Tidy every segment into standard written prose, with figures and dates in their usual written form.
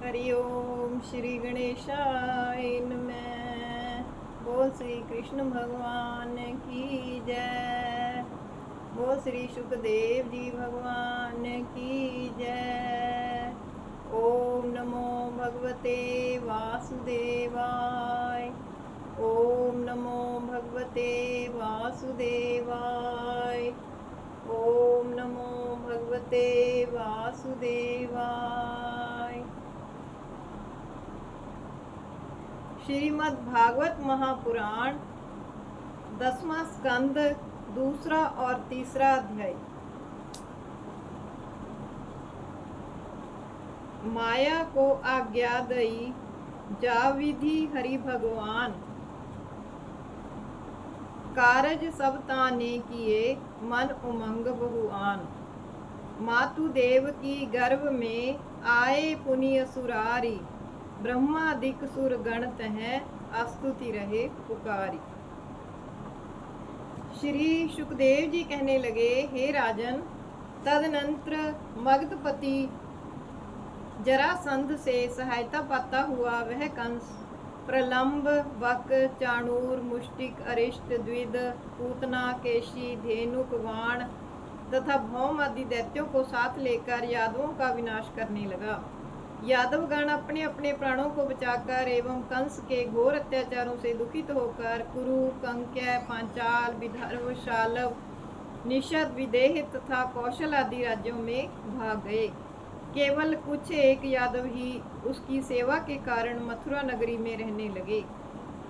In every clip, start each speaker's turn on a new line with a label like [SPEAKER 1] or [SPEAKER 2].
[SPEAKER 1] हरि ओम श्री गणेशाय नमः। बोल श्री कृष्ण भगवान की जय। बोल श्री सुखदेव जी भगवान की जय। ओम नमो भगवते वासुदेवाय। ओम नमो भगवते वासुदेवाय। ओम नमो भगवते वासुदेवाय। श्रीमद् भागवत महापुराण 10वां स्कंद, दूसरा और तीसरा अध्याय। माया को आज्ञा दई जा विधि हरि भगवान। कारज सब ताने किए मन उमंग बहुआन। मातु देव की गर्भ में आए पुनि असुरारी। ब्रह्मादिक सुर गण तह अस्तुति रहे पुकारी। श्री सुखदेव जी कहने लगे, हे राजन, तदनंतर मगधपति जरासंध से सहायता पाता हुआ वह कंस प्रलंब, बक, चाणूर, मुष्टिक, अरिष्ट, द्विद, पूतना, केशी, धेनुक, वाण तथा भौम आदि दैत्यों को साथ लेकर यादवों का विनाश करने लगा। यादवगण अपने अपने प्राणों को बचाकर एवं कंस के घोर अत्याचारों से दुखित होकर कुरु, कंक्य, पांचाल, विदर्भ, शालव, निषद, विदेह तथा कौशल आदि राज्यों में भाग गए। केवल कुछ एक यादव ही उसकी सेवा के कारण मथुरा नगरी में रहने लगे।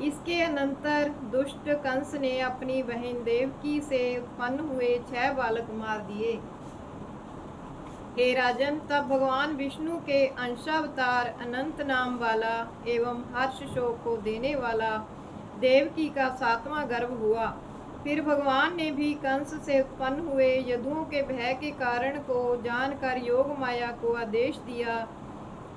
[SPEAKER 1] इसके अनंतर दुष्ट कंस ने अपनी बहन देवकी से उत्पन्न हुए 6 बालक मार दिए। हे राजन, तब भगवान विष्णु के अंशावतार अनंत नाम वाला एवं हर्ष शोक को देने वाला देवकी का 7वां गर्भ हुआ। फिर भगवान ने भी कंस से उत्पन्न हुए यदुओं के भय के कारण को जानकर योग माया को आदेश दिया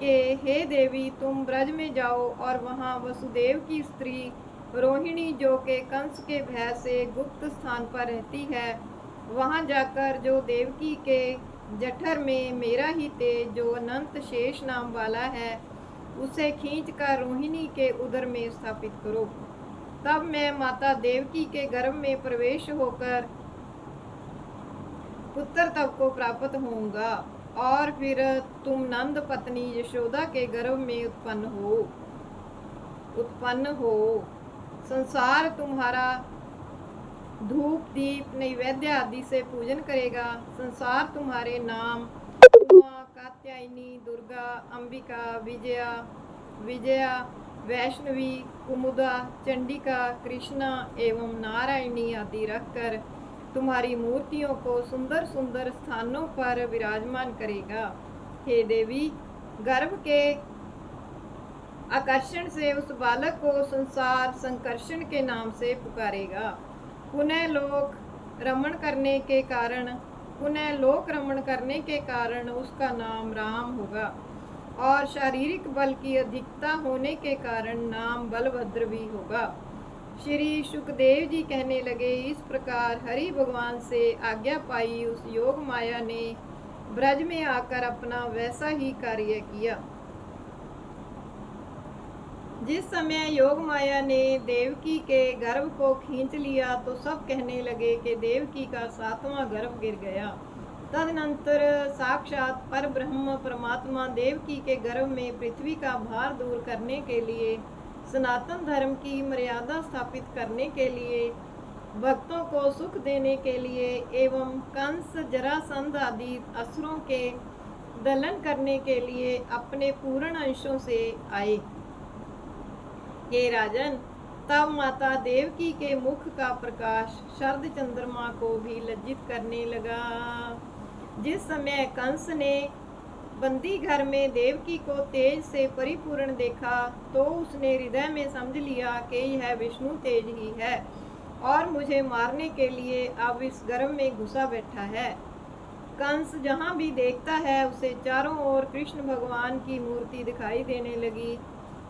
[SPEAKER 1] कि हे देवी, तुम ब्रज में जाओ और वहां वसुदेव की स्त्री रोहिणी, जो के कंस के भय से गुप्त स्थान पर रहती है, वहां जाकर जो देवकी के जठर में मेरा ही तेज जो अनंत शेष नाम वाला है, उसे खींचकर रोहिणी के उदर में स्थापित करो। तब मैं माता देवकी के गर्भ में प्रवेश होकर पुत्र तब को प्राप्त होऊंगा और फिर तुम नंद पत्नी यशोदा के गर्भ में उत्पन्न हो। संसार तुम्हारा धूप, दीप, नैवेद्य आदि से पूजन करेगा। संसार तुम्हारे नाम उमा, कात्यायनी, दुर्गा, अंबिका, विजया, वैष्णवी, कुमुदा, चंडिका, कृष्णा एवं नारायणी आदि रखकर तुम्हारी मूर्तियों को सुंदर सुंदर स्थानों पर विराजमान करेगा। हे देवी, गर्भ के आकर्षण से उस बालक को संसार संकर्षण के नाम से पुकारेगा। पुनः लोक रमण करने के कारण उसका नाम राम होगा और शारीरिक बल की अधिकता होने के कारण नाम बलभद्र भी होगा। श्री सुखदेव जी कहने लगे, इस प्रकार हरि भगवान से आज्ञा पाई उस योग माया ने ब्रज में आकर अपना वैसा ही कार्य किया। जिस समय योग माया ने देवकी के गर्भ को खींच लिया तो सब कहने लगे कि देवकी का 7वां गर्भ गिर गया। तदनंतर साक्षात पर ब्रह्म परमात्मा देवकी के गर्भ में पृथ्वी का भार दूर करने के लिए, सनातन धर्म की मर्यादा स्थापित करने के लिए, भक्तों को सुख देने के लिए एवं कंस, जरासंध आदि असुरों के दलन करने के लिए अपने पूर्ण अंशों से आए। हे राजन, तब माता देवकी के मुख का प्रकाश शरद चंद्रमा को भी लज्जित करने लगा। जिस समय कंस ने बंदी घर में देवकी को तेज से परिपूर्ण देखा तो उसने हृदय में समझ लिया कि यह विष्णु तेज ही है और मुझे मारने के लिए अब इस गर्भ में घुसा बैठा है। कंस जहाँ भी देखता है उसे चारों ओर कृष्ण भगवान की मूर्ति दिखाई देने लगी।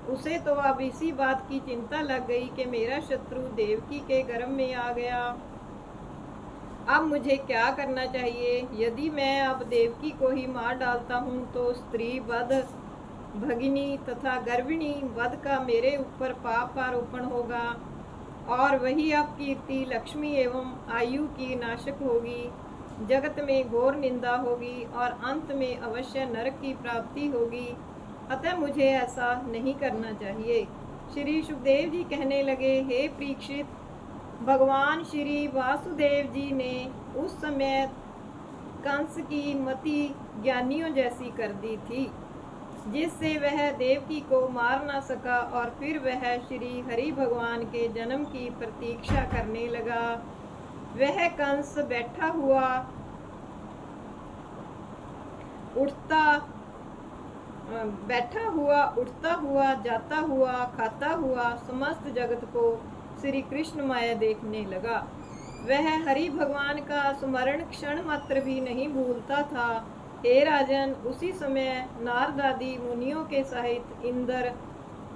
[SPEAKER 1] उसे तो अब इसी बात की चिंता लग गई कि मेरा शत्रु देवकी के गर्भ में आ गया। अब मुझे क्या करना चाहिए? यदि मैं अब देवकी को ही मार डालता हूँ तो स्त्री वध भगिनी तथा गर्भिणी वध का मेरे ऊपर पाप आरोपण होगा, और वही अपकीर्ति, लक्ष्मी एवं आयु की नाशक होगी। जगत में घोर निंदा होगी और अंत में अवश्य नरक की प्राप्ति होगी। अतः मुझे ऐसा नहीं करना चाहिए। श्री सुखदेव जी कहने लगे, हे परीक्षित, भगवान श्री वासुदेव जी ने उस समय कंस की मति ज्ञानियों जैसी कर दी थी, जिससे वह देवकी को मार न सका, और फिर वह श्री हरि भगवान के जन्म की प्रतीक्षा करने लगा। वह कंस बैठा हुआ, उठता हुआ, जाता हुआ, खाता हुआ समस्त जगत को श्री कृष्ण माया देखने लगा। वह हरि भगवान का स्मरण क्षण मात्र भी नहीं भूलता था। हे राजन, उसी समय नारद आदि मुनियों के सहित इंद्र,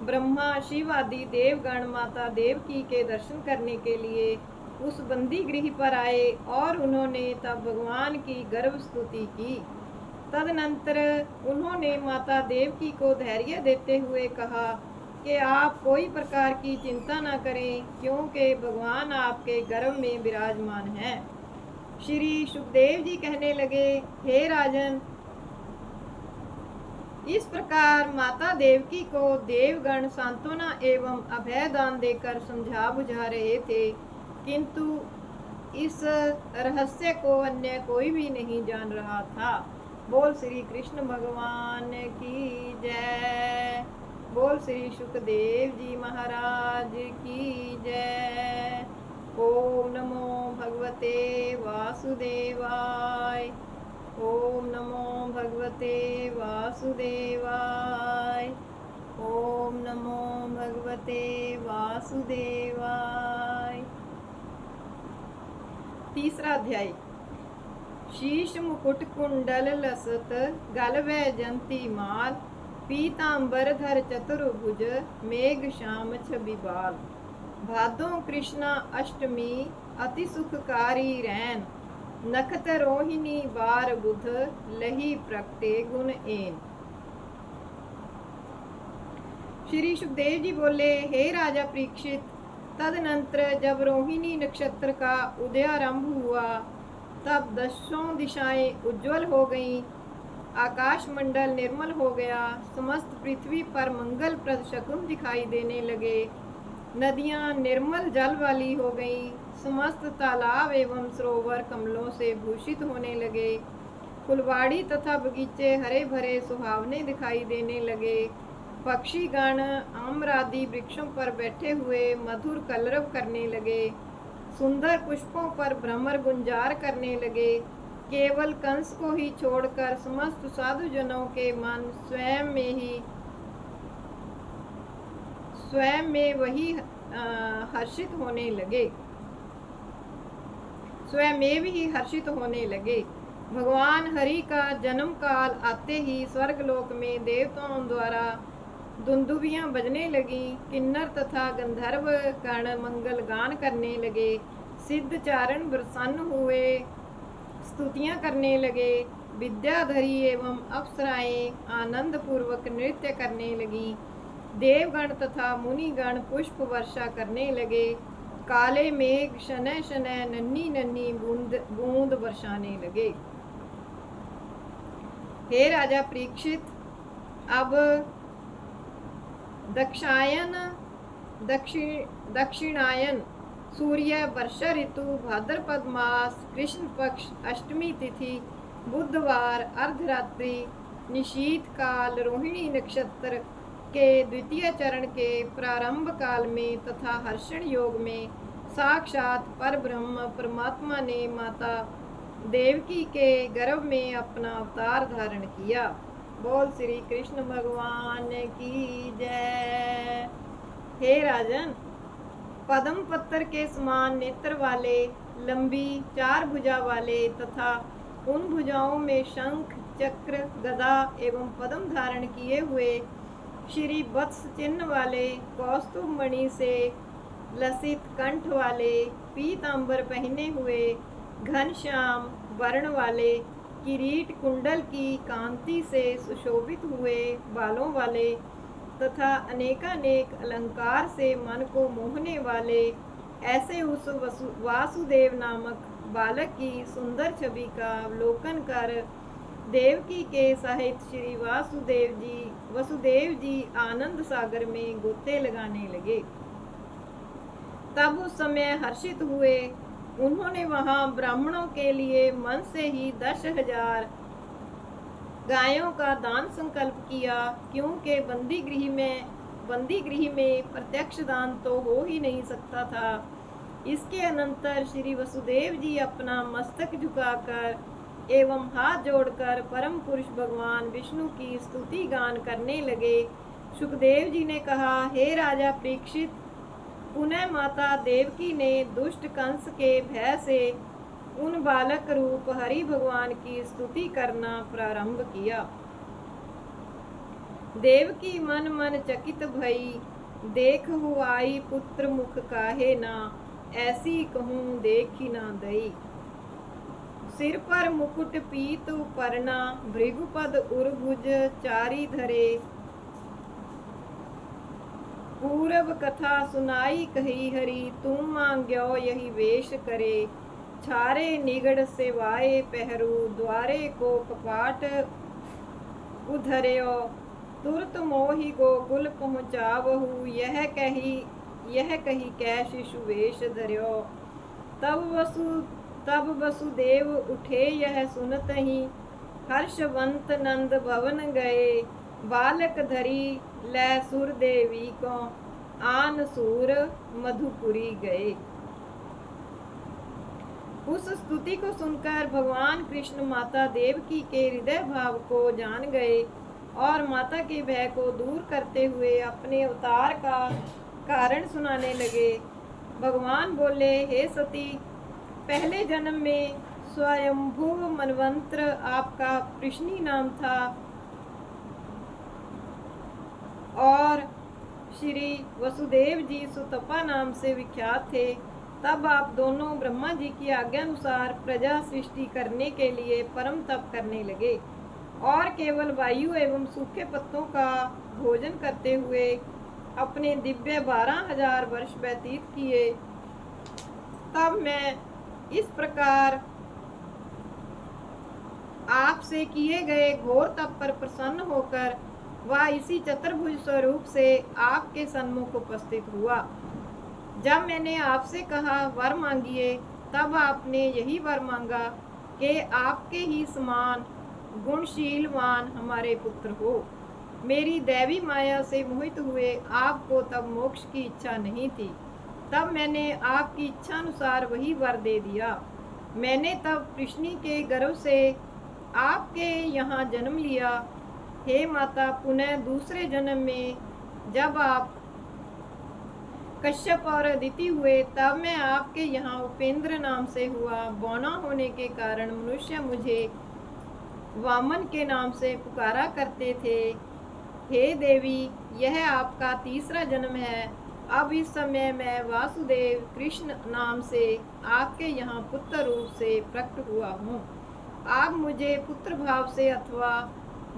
[SPEAKER 1] ब्रह्मा, शिव आदि देवगण माता देवकी के दर्शन करने के लिए उस बंदी गृह पर आए, और उन्होंने तब भगवान की गर्व स्तुति की। तदनंतर उन्होंने माता देवकी को धैर्य देते हुए कहा कि आप कोई प्रकार की चिंता न करें, क्योंकि भगवान आपके गर्भ में विराजमान हैं। श्री सुखदेव जी कहने लगे, हे राजन, इस प्रकार माता देवकी को देवगण सांत्वना एवं अभय दान देकर समझा बुझा रहे थे, किंतु इस रहस्य को अन्य कोई भी नहीं जान रहा था। बोल श्री कृष्ण भगवान की जय। बोल श्री सुखदेव जी महाराज की जय। ओम नमो भगवते वासुदेवाय। ओम नमो भगवते वासुदेवाय। ओम नमो भगवते वासुदेवाय। तीसरा अध्याय। शीश मुकुट कुंडल लसत, गल वैजंती माल, पीतांबर धर चतुर्भुज, मेघ श्याम छवि बाल। भादों कृष्णा अष्टमी, अति सुखकारी रैन, नखत रोहिणी बार बुध, लही प्रगटे गुण एन। श्री सुखदेव जी बोले, हे राजा परीक्षित, तदनंतर जब रोहिणी नक्षत्र का उदयारंभ हुआ, तब दसों दिशाएं उज्जवल हो गईं, आकाश मंडल निर्मल हो गया, समस्त पृथ्वी पर मंगल प्रद शकुन दिखाई देने लगे, नदियां निर्मल जल वाली हो गईं, समस्त तालाब एवं सरोवर कमलों से भूषित होने लगे, फुलवाड़ी तथा बगीचे हरे भरे सुहावने दिखाई देने लगे, पक्षी गण आम्रादि वृक्षों पर बैठे हुए मधुर कलरव करने लगे, सुंदर पुष्पों पर भ्रमर गुंजार करने लगे। केवल कंस को ही छोड़कर समस्त साधु जनों के मन स्वयं में वही हर्षित होने लगे। भगवान हरि का जन्म काल आते ही स्वर्गलोक में देवताओं द्वारा दुंदुभियां बजने लगी, किन्नर तथा गंधर्व गण मंगल गान करने लगे, सिद्ध चारण प्रसन्न हुए स्तुतियां करने लगे, विद्याधरी एवं अप्सराएं आनंद पूर्वक नृत्य करने लगी, देवगण तथा मुनिगण पुष्प वर्षा करने लगे, काले मेघ शनय शनय नन्ही नन्ही बूंद बरसाने लगे। हे राजा परीक्षित, अब दक्षिणायन सूर्य वर्षा ऋतु भाद्रपद मास कृष्ण पक्ष अष्टमी तिथि बुधवार अर्धरात्रि निशीत काल रोहिणी नक्षत्र के द्वितीय चरण के प्रारंभ काल में तथा हर्षण योग में साक्षात परब्रह्म परमात्मा ने माता देवकी के गर्भ में अपना अवतार धारण किया। बोल श्री कृष्ण भगवान की जय। हे राजन, पद्म पत्र के समान नेत्र वाले, लंबी चार भुजा वाले तथा उन भुजाओं में शंख चक्र गदा एवं पद्म धारण किए हुए, श्री वत्स चिन्ह वाले, कौस्तुभ मणि से लसित कंठ वाले, पीतांबर पहने हुए, घनश्याम वर्ण वाले, किरीट कुंडल की कांति से सुशोभित हुए बालों वाले तथा अनेकानेक अलंकार से मन को मोहने वाले ऐसे उस वासुदेव नामक बालक की सुंदर छवि का अवलोकन कर देवकी के सहित श्री वसुदेव जी आनंद सागर में गोते लगाने लगे। तब उस समय हर्षित हुए उन्होंने वहां ब्राह्मणों के लिए मन से ही 10,000 गायों का दान संकल्प किया, क्योंकि बंदी गृह में प्रत्यक्ष दान तो हो ही नहीं सकता था। इसके अनंतर श्री वसुदेव जी अपना मस्तक झुकाकर एवं हाथ जोड़कर परम पुरुष भगवान विष्णु की स्तुति गान करने लगे। सुखदेव जी ने कहा, हे राजा परीक्षित, पुनः माता देवकी ने दुष्ट कंस के भय से उन बालक रूप हरि भगवान की स्तुति करना प्रारंभ किया। देवकी मन मन चकित भई, देखहु आई पुत्र मुख काहे ना, ऐसी कहूँ देखी ना दई। सिर पर मुकुट पीत परना, भृगुपद उर्भुज चारी धरे, पूर्व कथा सुनाई कही हरि, तुम मांग्यो यही वेश करे। छारे निगड़ सेवाए पहरू, द्वारे को कपाट उधर्यो, तुरत मोहि गोकुल पहुँचावहु, यह कही कै शिशु वेश धर्यो। तब वसुदेव उठे यह सुनत ही, हर्षवंत नंद भवन गए। बालक धरी लै सुर देवी को, आन सूर मधुपुरी गए। उस स्तुति को सुनकर भगवान कृष्ण माता देवकी के हृदय भाव को जान गए और माता के भय को दूर करते हुए अपने अवतार का कारण सुनाने लगे। भगवान बोले, हे सती, पहले जन्म में स्वयंभू मनवंत्र आपका कृष्णी नाम था और श्री वसुदेव जी सुतपा नाम से विख्यात थे। तब आप दोनों ब्रह्मा जी की आज्ञा अनुसार प्रजा सृष्टि करने के लिए परम तप करने लगे और केवल वायु एवं सूखे पत्तों का भोजन करते हुए अपने दिव्य 12,000 वर्ष व्यतीत किए। तब मैं इस प्रकार आपसे किए गए घोर तप पर प्रसन्न होकर वह इसी चतुर्भुज स्वरूप से आपके सन्मुख उपस्थित हुआ। जब मैंने आपसे कहा वर मांगिए, तब आपने यही वर मांगा कि आपके ही समान गुणशीलवान हमारे पुत्र हो। मेरी दैवी माया से मोहित हुए आपको तब मोक्ष की इच्छा नहीं थी। तब मैंने आपकी इच्छा अनुसार वही वर दे दिया। मैंने तब कृष्णी के गर्भ से आपके यहाँ जन्म लिया। हे माता, पुनः दूसरे जन्म में जब आप कश्यप और अदिति हुए, तब मैं आपके यहाँ उपेंद्र नाम से हुआ। बौना होने के कारण मनुष्य मुझे वामन के नाम से पुकारा करते थे। हे देवी, यह आपका तीसरा जन्म है। अब इस समय मैं वासुदेव कृष्ण नाम से आपके यहाँ पुत्र रूप से प्रकट हुआ हूँ। आप मुझे पुत्र भाव से अथवा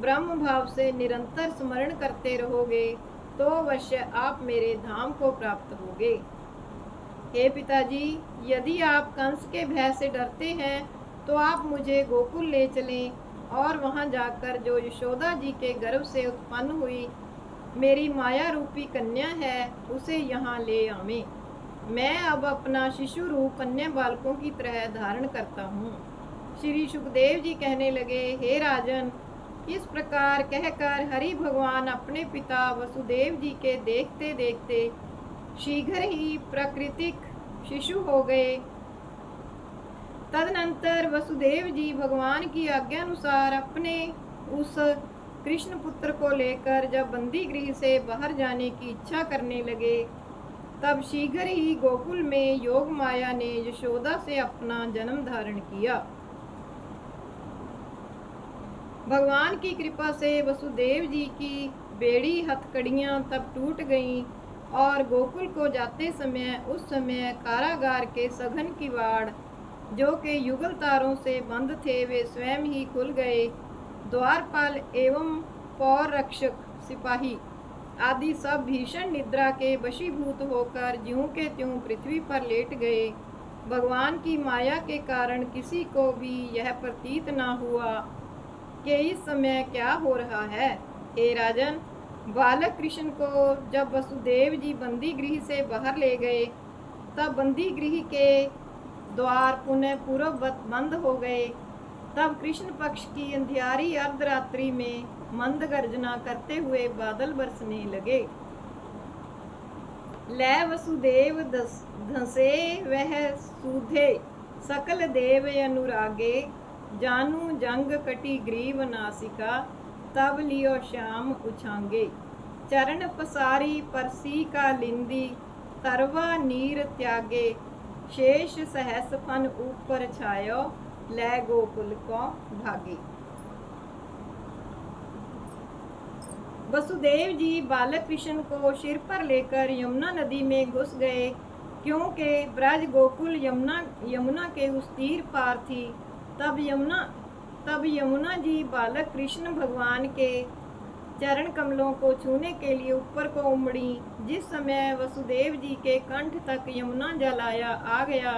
[SPEAKER 1] ब्रह्म भाव से निरंतर स्मरण करते रहोगे तो अवश्य आप मेरे धाम को प्राप्त होगे। हे पिताजी, यदि आप कंस के भय से डरते हैं तो आप मुझे गोकुल ले चलें और वहां जाकर जो यशोदा जी के गर्भ से उत्पन्न हुई मेरी माया रूपी कन्या है उसे यहाँ ले आवें। मैं अब अपना शिशु रूप अन्य बालकों की तरह धारण करता हूँ। श्री सुखदेव जी कहने लगे, हे राजन, इस प्रकार कहकर हरि भगवान अपने पिता वसुदेव जी के देखते देखते शीघ्र ही प्राकृतिक शिशु हो गए। तदनंतर वसुदेव जी भगवान की आज्ञा अनुसार अपने उस कृष्ण पुत्र को लेकर जब बंदी गृह से बाहर जाने की इच्छा करने लगे, तब शीघ्र ही गोकुल में योग माया ने यशोदा से अपना जन्म धारण किया। भगवान की कृपा से वसुदेव जी की बेड़ी हथकड़ियां तब टूट गईं और गोकुल को जाते समय उस समय कारागार के सघन किवाड़ जो कि युगल तारों से बंद थे वे स्वयं ही खुल गए। द्वारपाल एवं पौर रक्षक सिपाही आदि सब भीषण निद्रा के वशीभूत होकर ज्यों के त्यों पृथ्वी पर लेट गए। भगवान की माया के कारण किसी को भी यह प्रतीत न हुआ कि इस समय क्या हो रहा है। हे राजन, बालक कृष्ण को जब वसुदेव जी बंदी गृह से बाहर ले गए तब बंदी गृह के द्वार पुनः पूर्ववत बंद हो गए। तब कृष्ण पक्ष की अंधियारी अर्धरात्रि में मंद गर्जना करते हुए बादल बरसने लगे। लै वसुदेव धसे वह सूधे सकल देव अनुरागे, जानू जंग कटी ग्रीव नासिका, तब लियो श्याम उछांगे। चरण पसारी परसी का लिंदी, तरवा नीर त्यागे, शेष सहस फन ऊपर छायो, लै गोकुल को भागे। वसुदेव जी बालक कृष्ण को सिर पर लेकर यमुना नदी में घुस गए, क्योंकि ब्रज गोकुल यमुना के उस तीर पार थी। तब यमुना जी बालक कृष्ण भगवान के चरण कमलों को छूने के लिए ऊपर को उमड़ी। जिस समय वसुदेव जी के कंठ तक यमुना जल आ गया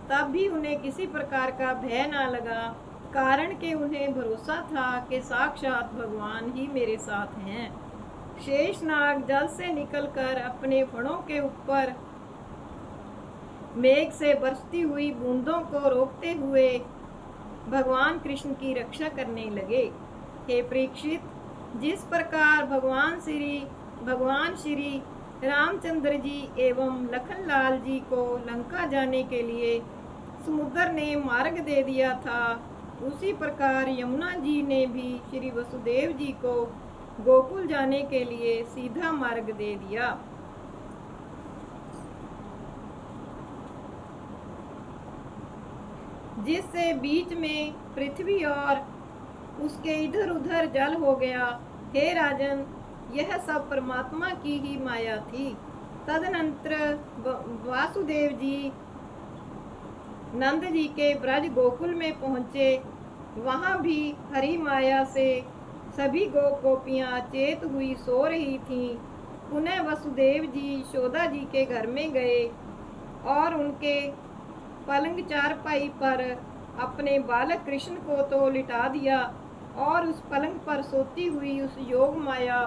[SPEAKER 1] तब भी उन्हें किसी प्रकार का भय न लगा, कारण कि उन्हें भरोसा था कि साक्षात भगवान ही मेरे साथ हैं। शेषनाग जल से निकलकर अपने फणों के ऊपर मेघ से बरसती हुई बूंदों को रोकते हुए भगवान कृष्ण की रक्षा करने लगे। हे परीक्षित, जिस प्रकार भगवान श्री रामचंद्र जी एवं लखनलाल जी को लंका जाने के लिए समुद्र ने मार्ग दे दिया था, उसी प्रकार यमुना जी ने भी श्री वसुदेव जी को गोकुल जाने के लिए सीधा मार्ग दे दिया। जिससे बीच में पृथ्वी और उसके इधर उधर जल हो गया। हे राजन, यह सब परमात्मा की ही माया थी। तदनंतर वासुदेव जी नंद जी के ब्रज गोकुल में पहुँचे। वहाँ भी हरि माया से सभी गोपियाँ चेत हुई सो रही थीं। पुनः वसुदेव जी यशोदा जी के घर में गए और उनके पलंग चारपाई पर अपने बालक कृष्ण को तो लिटा दिया और उस पलंग पर सोती हुई उस योग माया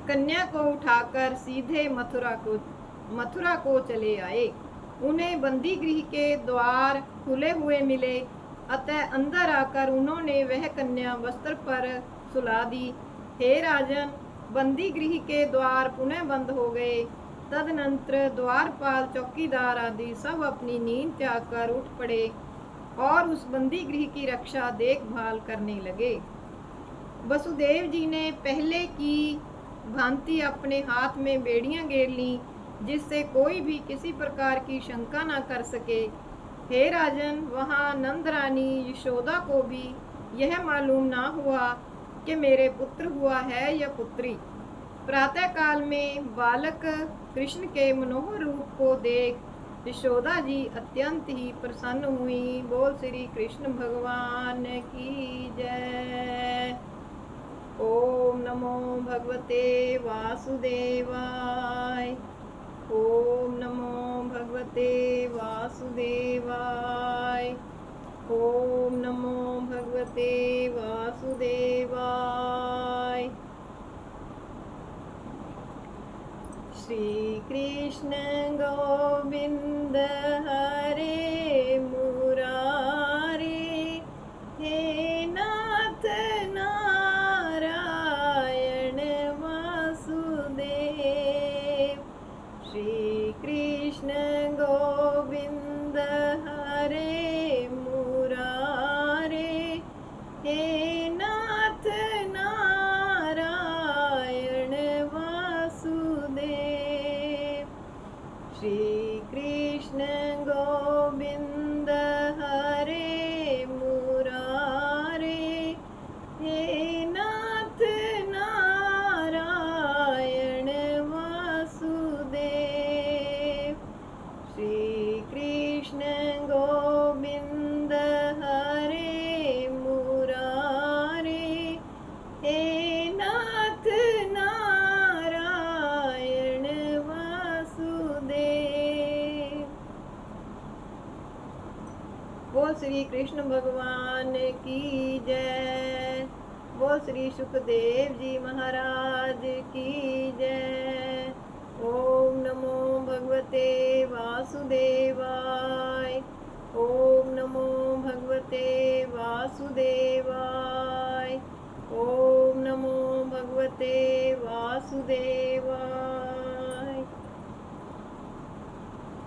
[SPEAKER 1] कन्या को उठाकर सीधे मथुरा को चले आए। उन्हें बंदी गृह के द्वार खुले हुए मिले, अतः अंदर आकर उन्होंने वह कन्या वस्त्र पर सुला दी। हे राजन, बंदी गृह के द्वार पुनः बंद हो गए। तदनंतर द्वारपाल, चौकीदार आदि सब अपनी नींद त्याग कर उठ पड़े और उस बंदी गृह की रक्षा देखभाल करने लगे। वसुदेव जी ने पहले की भांति अपने हाथ में बेड़ियां घेर लीं, जिससे कोई भी किसी प्रकार की शंका न कर सके। हे राजन, वहाँ नंद रानी यशोदा को भी यह मालूम ना हुआ कि मेरे पुत्र हुआ है या पुत्री। प्रातः काल में बालक कृष्ण के मनोहर रूप को देख यशोदा जी अत्यंत ही प्रसन्न हुई। बोल श्री कृष्ण भगवान की जय। ओम नमो भगवते वासुदेवाय। ओम नमो भगवते वासुदेवाय। ओम नमो भगवते वासुदेवाय। श्री कृष्ण गोविंद हरे मुरारे, हे नाथ नारायण वासुदेव। श्री कृष्ण गोविंद हरे मुरारे, हे नाथ नारायण वासुदेव। श्री कृष्ण गोविंद हरे मुरारे, हे नाथ नारायण वासुदेव। श्री कृष्ण बोल श्री कृष्ण भगवान की जय। बोल श्री सुखदेव जी महाराज की जय। ओम नमो भगवते वासुदेवाय। ओम नमो भगवते वासुदेवाय।